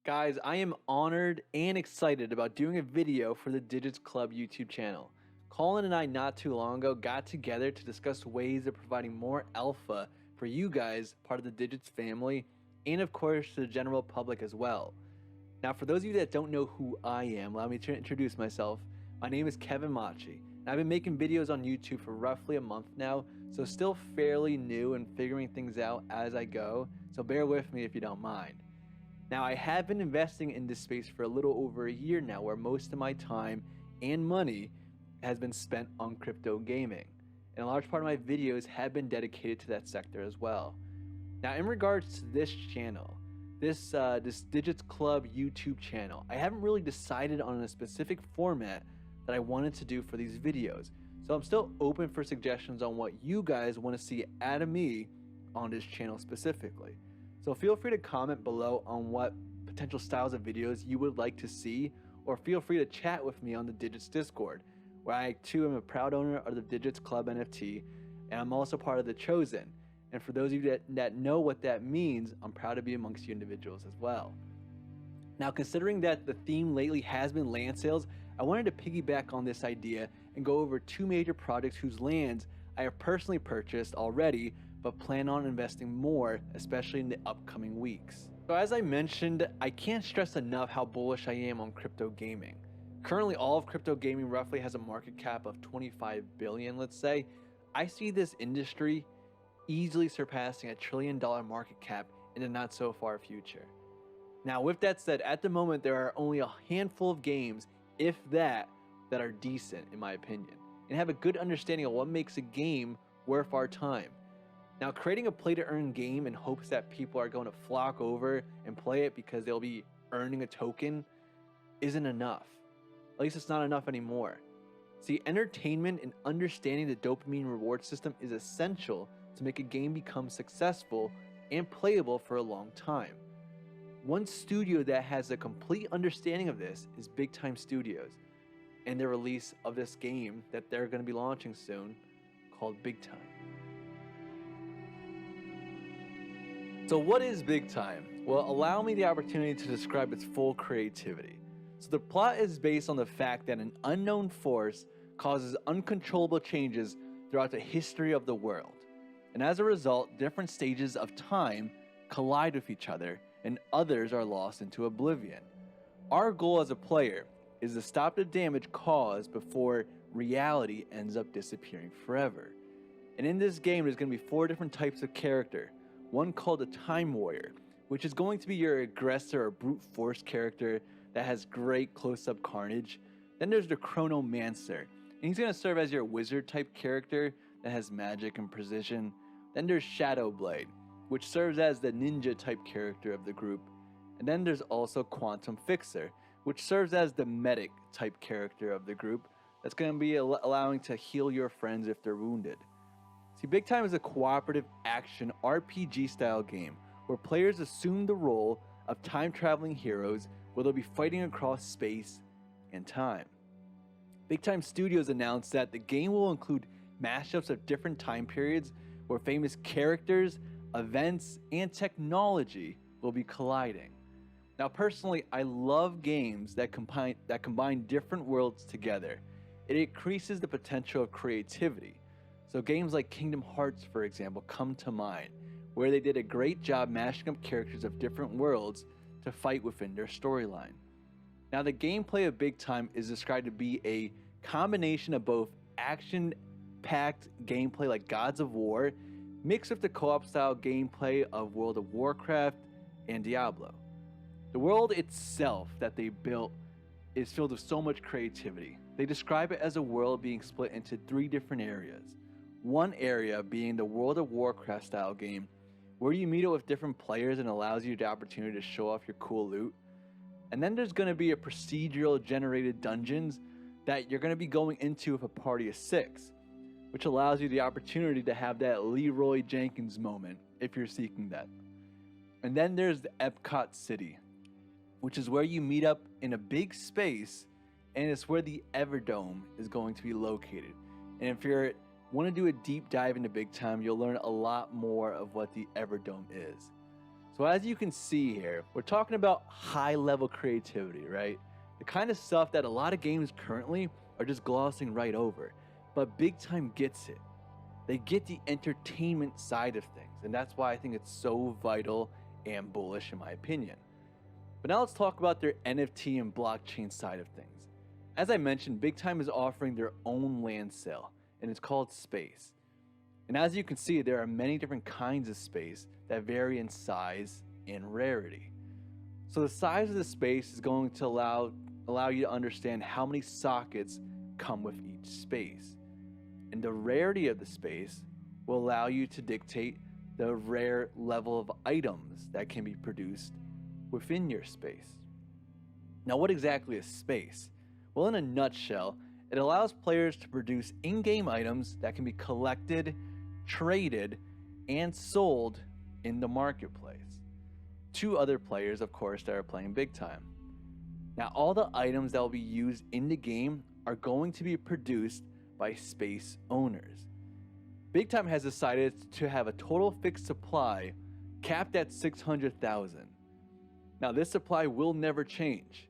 Guys, I am honored and excited about doing a video for the Digits Club YouTube channel. Colin and I not too long ago got together to discuss ways of providing more alpha for you guys, part of the Digits family, and of course to the general public as well. Now for those of you that don't know who I am, allow me to introduce myself. My name is Kevin Machi, and I've been making videos on YouTube for roughly a month now, so still fairly new and figuring things out as I go, so bear with me if you don't mind. Now, I have been investing in this space for a little over a year now, where most of my time and money has been spent on crypto gaming, and a large part of my videos have been dedicated to that sector as well. Now, in regards to this channel, this Digits Club YouTube channel, I haven't really decided on a specific format that I wanted to do for these videos, so I'm still open for suggestions on what you guys want to see out of me on this channel specifically. So feel free to comment below on what potential styles of videos you would like to see, or feel free to chat with me on the Digits Discord, where I too am a proud owner of the Digits Club NFT, and I'm also part of the Chosen. And for those of you that know what that means, I'm proud to be amongst you individuals as well. Now, considering that the theme lately has been land sales, I wanted to piggyback on this idea and go over two major projects whose lands I have personally purchased already, but plan on investing more, especially in the upcoming weeks. So as I mentioned, I can't stress enough how bullish I am on crypto gaming. Currently, all of crypto gaming roughly has a market cap of 25 billion, let's say. I see this industry easily surpassing $1 trillion market cap in the not so far future. Now, with that said, at the moment, there are only a handful of games, if that are decent in my opinion, and have a good understanding of what makes a game worth our time. Now, creating a play-to-earn game in hopes that people are going to flock over and play it because they'll be earning a token isn't enough. At least it's not enough anymore. See, entertainment and understanding the dopamine reward system is essential to make a game become successful and playable for a long time. One studio that has a complete understanding of this is BigTime Studios, and the release of this game that they're going to be launching soon called BigTime. So what is BigTime? Well, allow me the opportunity to describe its full creativity. So the plot is based on the fact that an unknown force causes uncontrollable changes throughout the history of the world. And as a result, different stages of time collide with each other and others are lost into oblivion. Our goal as a player is to stop the damage caused before reality ends up disappearing forever. And in this game, there's going to be 4 different types of character. One called the Time Warrior, which is going to be your aggressor or brute force character that has great close-up carnage. Then there's the Chronomancer, and he's going to serve as your wizard type character that has magic and precision. Then there's Shadowblade, which serves as the ninja type character of the group. And then there's also Quantum Fixer, which serves as the medic type character of the group that's going to be allowing to heal your friends if they're wounded. See, BigTime is a cooperative action RPG style game where players assume the role of time-traveling heroes where they'll be fighting across space and time. BigTime Studios announced that the game will include mashups of different time periods where famous characters, events, and technology will be colliding. Now, personally, I love games that combine different worlds together. It increases the potential of creativity. So games like Kingdom Hearts, for example, come to mind, where they did a great job mashing up characters of different worlds to fight within their storyline. Now, the gameplay of BigTime is described to be a combination of both action-packed gameplay like Gods of War, mixed with the co-op style gameplay of World of Warcraft and Diablo. The world itself that they built is filled with so much creativity. They describe it as a world being split into 3 different areas. One area being the World of Warcraft style game, where you meet up with different players and allows you the opportunity to show off your cool loot. And then there's going to be a procedural generated dungeons that you're going to be going into with a party of 6, which allows you the opportunity to have that Leroy Jenkins moment if you're seeking that. And then there's the Epcot City, which is where you meet up in a big space, and it's where the Everdome is going to be located. And if you want to do a deep dive into BigTime, you'll learn a lot more of what the Everdome is. So as you can see here, we're talking about high level creativity, right? The kind of stuff that a lot of games currently are just glossing right over. But Big Time gets it. They get the entertainment side of things, and that's why I think it's so vital and bullish in my opinion. But now let's talk about their NFT and blockchain side of things. As I mentioned, Big Time is offering their own land sale, and it's called Space. And as you can see, there are many different kinds of space that vary in size and rarity. So the size of the space is going to allow you to understand how many sockets come with each space. And the rarity of the space will allow you to dictate the rare level of items that can be produced within your space. Now, what exactly is space? Well, in a nutshell, it allows players to produce in-game items that can be collected, traded, and sold in the marketplace to other players, of course, that are playing Big Time. Now, all the items that will be used in the game are going to be produced by space owners. Big Time has decided to have a total fixed supply capped at 600,000. Now, this supply will never change.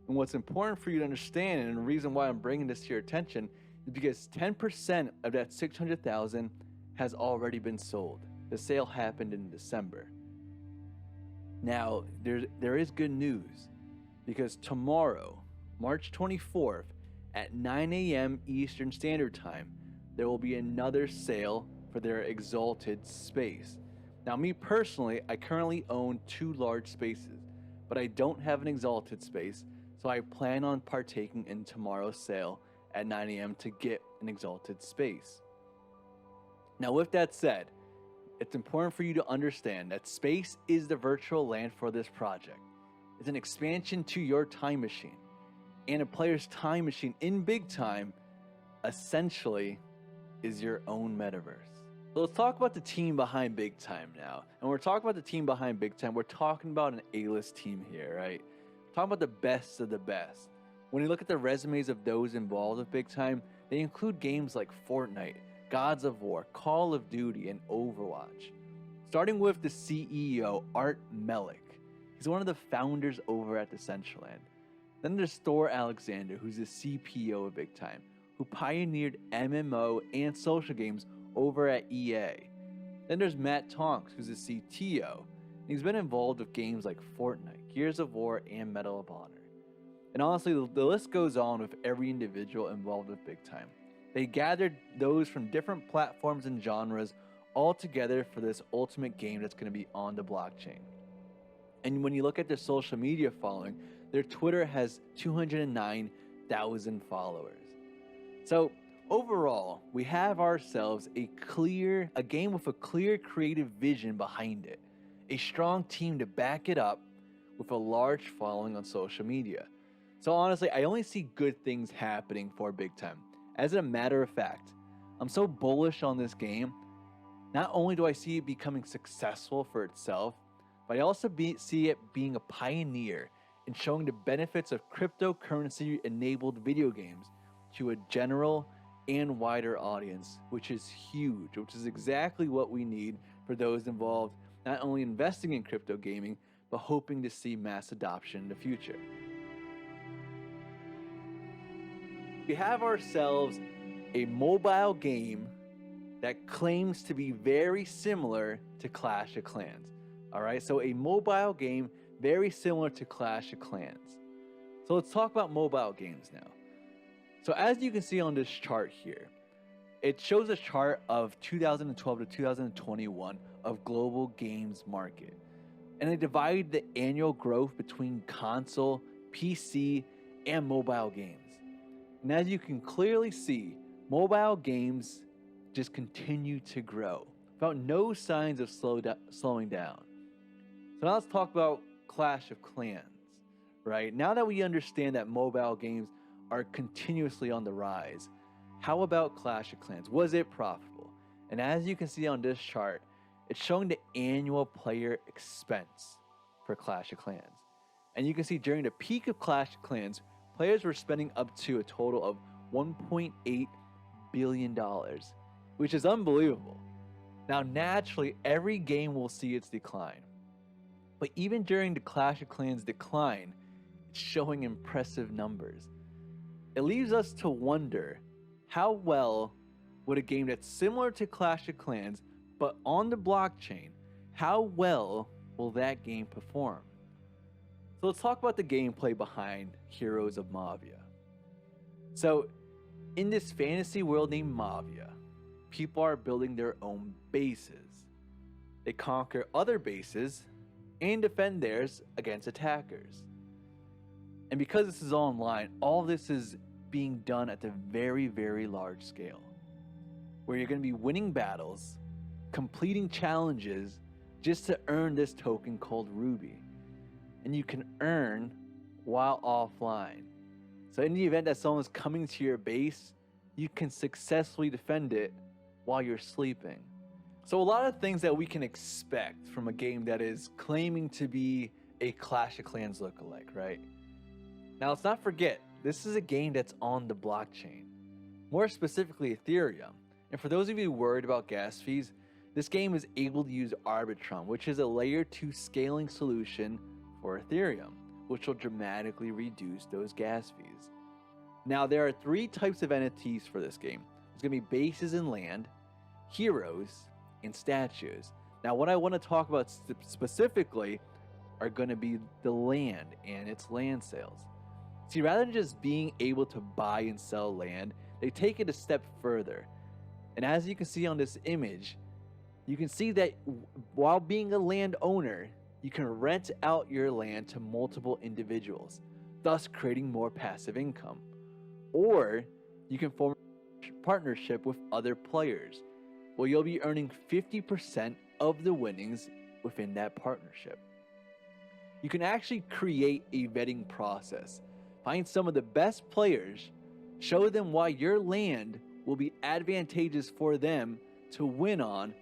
And what's important for you to understand, and the reason why I'm bringing this to your attention, is because 10% of that 600,000 has already been sold. The sale happened in December. Now, there is good news, because tomorrow, March 24th, at 9 a.m. Eastern Standard Time, there will be another sale for their Exalted Space. Now, me personally, I currently own 2 large spaces, but I don't have an Exalted Space, so I plan on partaking in tomorrow's sale at 9 a.m. to get an Exalted Space. Now, with that said, it's important for you to understand that space is the virtual land for this project. It's an expansion to your time machine. And a player's time machine in Big Time essentially is your own metaverse. So let's talk about the team behind Big Time now. And when we're talking about the team behind Big Time, we're talking about an A-list team here, right? We're talking about the best of the best. When you look at the resumes of those involved with Big Time, they include games like Fortnite, Gods of War, Call of Duty, and Overwatch. Starting with the CEO, Art Melick. He's one of the founders over at Decentraland. Then there's Thor Alexander, who's the CPO of Big Time, who pioneered MMO and social games over at EA. Then there's Matt Tonks, who's the CTO. He's been involved with games like Fortnite, Gears of War, and Medal of Honor. And honestly, the list goes on with every individual involved with Big Time. They gathered those from different platforms and genres all together for this ultimate game that's going to be on the blockchain. And when you look at their social media following, their Twitter has 209,000 followers. So overall, we have ourselves a game with a clear creative vision behind it, a strong team to back it up with a large following on social media. So honestly, I only see good things happening for Big Time. As a matter of fact, I'm so bullish on this game. Not only do I see it becoming successful for itself, but I also see it being a pioneer in showing the benefits of cryptocurrency-enabled video games to a general and wider audience, which is huge, which is exactly what we need for those involved not only investing in crypto gaming, but hoping to see mass adoption in the future. We have ourselves a mobile game that claims to be very similar to Clash of Clans. All right, so a mobile game very similar to Clash of Clans. So let's talk about mobile games now. So as you can see on this chart here, it shows a chart of 2012 to 2021 of global games market. And they divide the annual growth between console, PC, and mobile games. And as you can clearly see, mobile games just continue to grow without no signs of slowing down. So now let's talk about Clash of Clans, right? Now that we understand that mobile games are continuously on the rise, how about Clash of Clans? Was it profitable? And as you can see on this chart, it's showing the annual player expense for Clash of Clans. And you can see during the peak of Clash of Clans, players were spending up to a total of $1.8 billion, which is unbelievable. Now, naturally, every game will see its decline. But even during the Clash of Clans decline, it's showing impressive numbers. It leaves us to wonder, how well would a game that's similar to Clash of Clans but on the blockchain, how well will that game perform? So let's talk about the gameplay behind Heroes of Mavia. So in this fantasy world named Mavia, people are building their own bases. They conquer other bases and defend theirs against attackers. And because this is online, all this is being done at a very, very large scale, where you're going to be winning battles, completing challenges just to earn this token called Ruby. And you can earn while offline. So in the event that someone's coming to your base, you can successfully defend it while you're sleeping. So a lot of things that we can expect from a game that is claiming to be a Clash of Clans lookalike, right? Now let's not forget, this is a game that's on the blockchain, more specifically Ethereum. And for those of you worried about gas fees, this game is able to use Arbitrum, which is a layer 2 scaling solution for Ethereum, which will dramatically reduce those gas fees. Now there are 3 types of NFTs for this game. There's going to be bases and land, heroes, and statues. Now what I want to talk about specifically are going to be the land and its land sales. See, rather than just being able to buy and sell land, they take it a step further. And as you can see on this image, you can see that while being a landowner, you can rent out your land to multiple individuals, thus creating more passive income. Or you can form a partnership with other players, where you'll be earning 50% of the winnings within that partnership. You can actually create a vetting process. Find some of the best players, show them why your land will be advantageous for them to win on,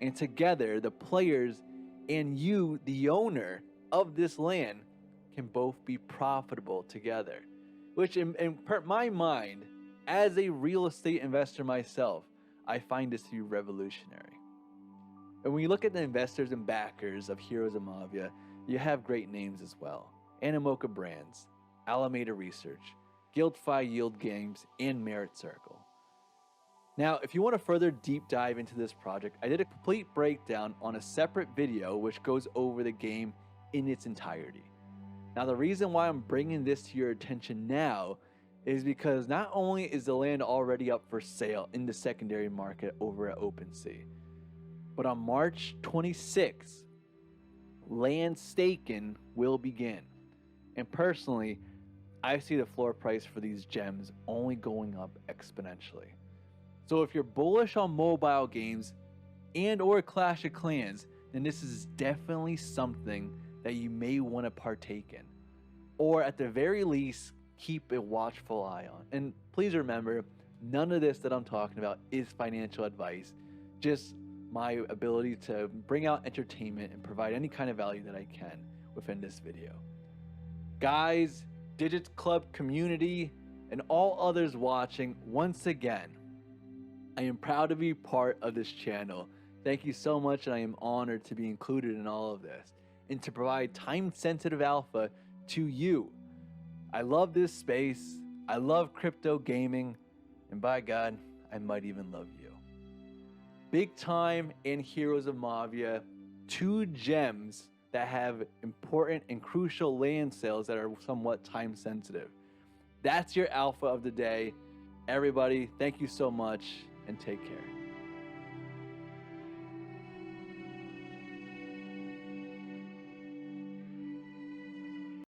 and together the players and you, the owner of this land, can both be profitable together. Which in my mind, as a real estate investor myself, I find this to be revolutionary. And when you look at the investors and backers of Heroes of Mavia, you have great names as well. Animoca Brands, Alameda Research, GuildFi Yield Games, and Merit Circle. Now, if you want to further deep dive into this project, I did a complete breakdown on a separate video which goes over the game in its entirety. Now, the reason why I'm bringing this to your attention now is because not only is the land already up for sale in the secondary market over at OpenSea, but on March 26th, land staking will begin. And personally, I see the floor price for these gems only going up exponentially. So if you're bullish on mobile games and or Clash of Clans, then this is definitely something that you may want to partake in. Or at the very least, keep a watchful eye on. And please remember, none of this that I'm talking about is financial advice, just my ability to bring out entertainment and provide any kind of value that I can within this video. Guys, Digits Club community, and all others watching, once again, I am proud to be part of this channel. Thank you so much, and I am honored to be included in all of this and to provide time-sensitive alpha to you. I love this space, I love crypto gaming, and by God, I might even love you. BigTime and Heroes of Mavia, 2 gems that have important and crucial land sales that are somewhat time sensitive. That's your alpha of the day. Everybody, thank you so much and take care.